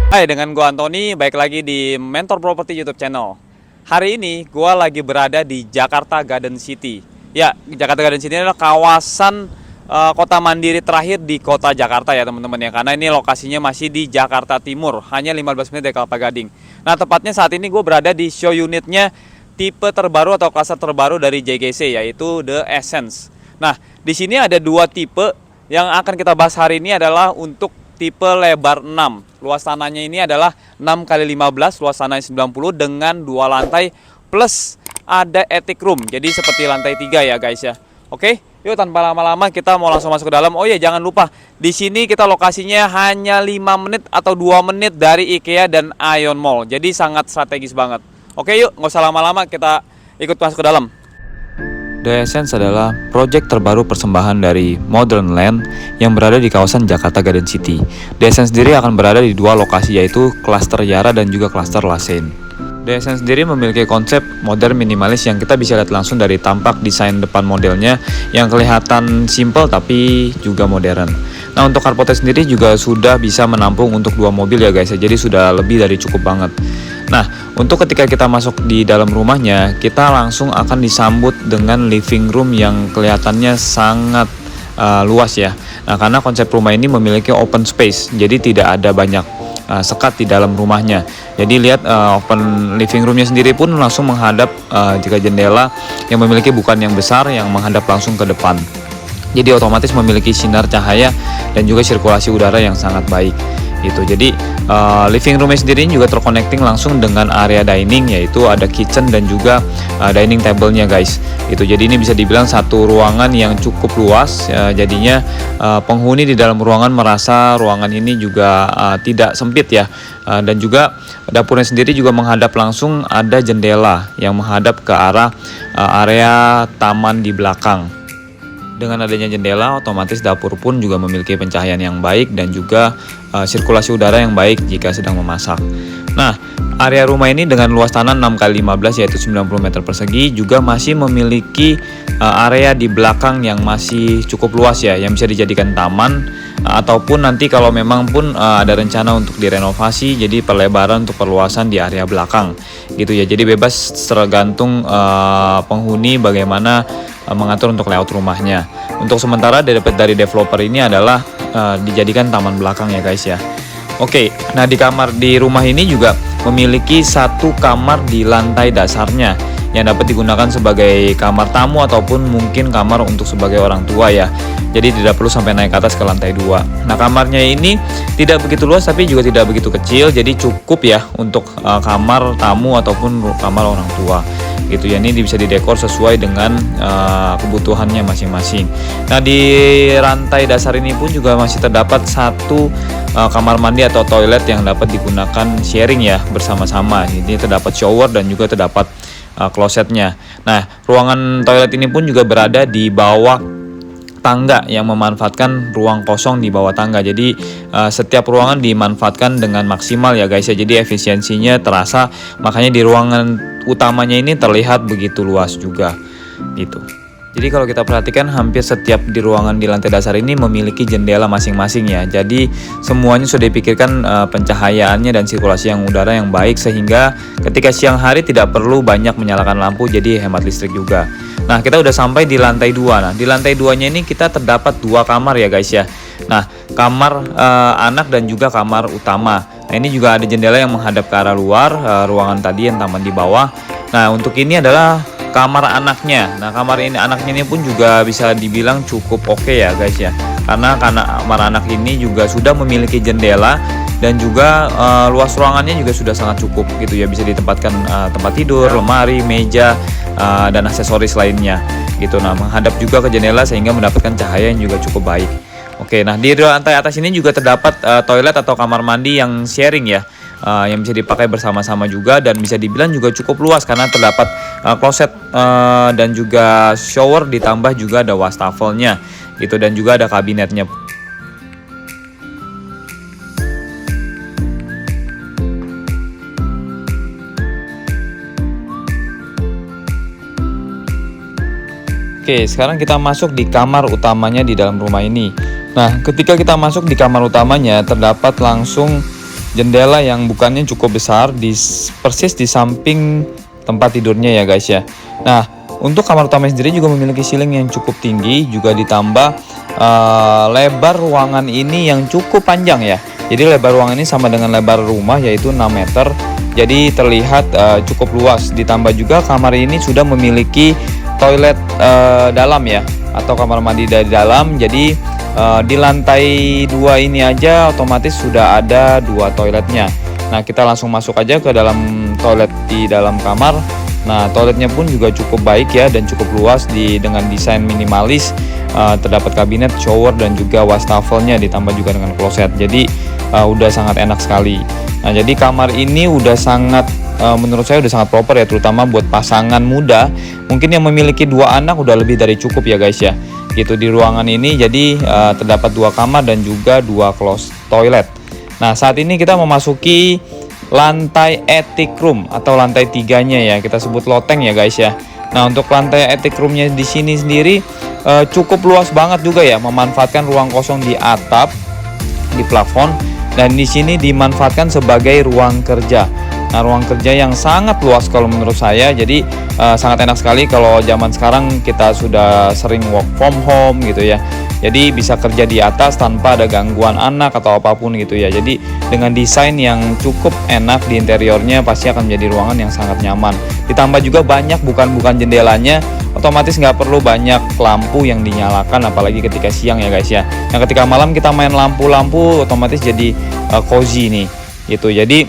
Hai, dengan gua Anthony, baik lagi di Mentor Property YouTube channel. Hari ini gua lagi berada di Jakarta Garden City. Ya, Jakarta Garden City adalah kawasan kota mandiri terakhir di kota Jakarta ya teman-teman ya. Karena ini lokasinya masih di Jakarta Timur, hanya 15 menit dari Kelapa Gading. Nah, tepatnya saat ini gue berada di show unitnya tipe terbaru atau klaster terbaru dari JGC, yaitu The Essence. Nah, di sini ada dua tipe yang akan kita bahas hari ini adalah untuk tipe lebar 6. Luas tanahnya ini adalah 6 kali 15, luas tanahnya 90 dengan 2 lantai plus ada attic room. Jadi seperti lantai 3 ya guys ya. Oke, yuk tanpa lama-lama kita mau langsung masuk ke dalam. Oh ya, jangan lupa di sini kita lokasinya hanya 5 menit atau 2 menit dari IKEA dan Ion Mall. Jadi sangat strategis banget. Oke, yuk nggak usah lama-lama, kita ikut masuk ke dalam. The Essence adalah proyek terbaru persembahan dari Modern Land yang berada di kawasan Jakarta Garden City. The Essence sendiri akan berada di dua lokasi, yaitu klaster Yara dan juga klaster Lasein. The Essence sendiri memiliki konsep modern minimalis yang kita bisa lihat langsung dari tampak desain depan modelnya yang kelihatan simple tapi juga modern. Nah, untuk carportnya sendiri juga sudah bisa menampung untuk 2 mobil ya guys, jadi sudah lebih dari cukup banget. Nah, untuk ketika kita masuk di dalam rumahnya, kita langsung akan disambut dengan living room yang kelihatannya sangat luas ya. Nah, karena konsep rumah ini memiliki open space, jadi tidak ada banyak sekat di dalam rumahnya. Jadi lihat open living roomnya sendiri pun langsung menghadap jika jendela yang memiliki bukan yang besar yang menghadap langsung ke depan. Jadi otomatis memiliki sinar cahaya dan juga sirkulasi udara yang sangat baik gitu. Jadi living roomnya sendiri juga terconnecting langsung dengan area dining, yaitu ada kitchen dan juga dining table-nya guys. Itu jadi ini bisa dibilang satu ruangan yang cukup luas. Jadinya penghuni di dalam ruangan merasa ruangan ini juga tidak sempit ya. Dan juga dapurnya sendiri juga menghadap langsung, ada jendela yang menghadap ke arah area taman di belakang. Dengan adanya jendela, otomatis dapur pun juga memiliki pencahayaan yang baik dan juga sirkulasi udara yang baik jika sedang memasak. Nah, area rumah ini dengan luas tanah 6 kali 15 yaitu 90 meter persegi juga masih memiliki area di belakang yang masih cukup luas ya, yang bisa dijadikan taman ataupun nanti kalau memang pun ada rencana untuk direnovasi, jadi perlebaran untuk perluasan di area belakang gitu ya. Jadi bebas tergantung penghuni bagaimana mengatur untuk layout rumahnya. Untuk sementara dari developer ini adalah dijadikan taman belakang ya guys ya. Oke, nah di rumah ini juga memiliki satu kamar di lantai dasarnya yang dapat digunakan sebagai kamar tamu ataupun mungkin kamar untuk sebagai orang tua ya. Jadi tidak perlu sampai naik ke atas ke lantai 2. Nah, kamarnya ini tidak begitu luas tapi juga tidak begitu kecil, jadi cukup ya untuk kamar tamu ataupun kamar orang tua gitu ya. Ini bisa didekor sesuai dengan kebutuhannya masing-masing. Nah, di rantai dasar ini pun juga masih terdapat satu kamar mandi atau toilet yang dapat digunakan sharing ya bersama-sama. Ini terdapat shower dan juga terdapat klosetnya. Nah, ruangan toilet ini pun juga berada di bawah tangga yang memanfaatkan ruang kosong di bawah tangga. Jadi setiap ruangan dimanfaatkan dengan maksimal ya guys ya. Jadi efisiensinya terasa, makanya di ruangan utamanya ini terlihat begitu luas juga gitu. Jadi kalau kita perhatikan hampir setiap di ruangan di lantai dasar ini memiliki jendela masing-masing ya. Jadi semuanya sudah dipikirkan pencahayaannya dan sirkulasi yang udara yang baik sehingga ketika siang hari tidak perlu banyak menyalakan lampu, jadi hemat listrik juga. Nah, kita udah sampai di lantai 2. Nah, di lantai 2-nya ini kita terdapat 2 kamar ya guys ya. Nah, kamar anak dan juga kamar utama. Nah, ini juga ada jendela yang menghadap ke arah luar ruangan tadi yang taman di bawah. Nah, untuk ini adalah kamar anaknya. Nah, kamar anaknya ini pun juga bisa dibilang cukup oke ya guys ya. Karena kamar anak ini juga sudah memiliki jendela dan juga luas ruangannya juga sudah sangat cukup gitu ya. Bisa ditempatkan tempat tidur, lemari, meja dan aksesoris lainnya gitu. Nah, menghadap juga ke jendela sehingga mendapatkan cahaya yang juga cukup baik. Oke, nah di lantai atas ini juga terdapat toilet atau kamar mandi yang sharing ya. Yang bisa dipakai bersama-sama juga dan bisa dibilang juga cukup luas karena terdapat kloset dan juga shower, ditambah juga ada wastafelnya gitu dan juga ada kabinetnya. Oke, sekarang kita masuk di kamar utamanya di dalam rumah ini. Nah, ketika kita masuk di kamar utamanya terdapat langsung jendela yang bukannya cukup besar persis di samping tempat tidurnya ya guys ya. Nah, untuk kamar utama sendiri juga memiliki ceiling yang cukup tinggi, juga ditambah lebar ruangan ini yang cukup panjang ya. Jadi lebar ruangan ini sama dengan lebar rumah, yaitu 6 meter. Jadi terlihat cukup luas. Ditambah juga kamar ini sudah memiliki toilet dalam ya, atau kamar mandi dari dalam. Jadi di lantai 2 ini aja otomatis sudah ada 2 toiletnya. Nah, kita langsung masuk aja ke dalam toilet di dalam kamar. Nah, toiletnya pun juga cukup baik ya, dan cukup luas dengan desain minimalis. Terdapat kabinet, shower, dan juga wastafelnya, ditambah juga dengan kloset. Jadi udah sangat enak sekali. Nah, jadi kamar ini udah sangat menurut saya udah sangat proper ya, terutama buat pasangan muda mungkin yang memiliki 2 anak udah lebih dari cukup ya guys ya. Gitu di ruangan ini. Jadi terdapat 2 kamar dan juga 2 closet toilet. Nah, saat ini kita memasuki lantai attic room atau lantai 3-nya ya, kita sebut loteng ya guys ya. Nah, untuk lantai attic roomnya di sini sendiri cukup luas banget juga ya, memanfaatkan ruang kosong di atap, di plafon, dan di sini dimanfaatkan sebagai ruang kerja. Nah, ruang kerja yang sangat luas kalau menurut saya. Jadi sangat enak sekali kalau zaman sekarang kita sudah sering work from home gitu ya. Jadi bisa kerja di atas tanpa ada gangguan anak atau apapun gitu ya. Jadi dengan desain yang cukup enak di interiornya, pasti akan menjadi ruangan yang sangat nyaman. Ditambah juga banyak bukan jendelanya, otomatis nggak perlu banyak lampu yang dinyalakan, apalagi ketika siang ya guys ya. Yang ketika malam kita main lampu-lampu, otomatis jadi cozy nih gitu. Jadi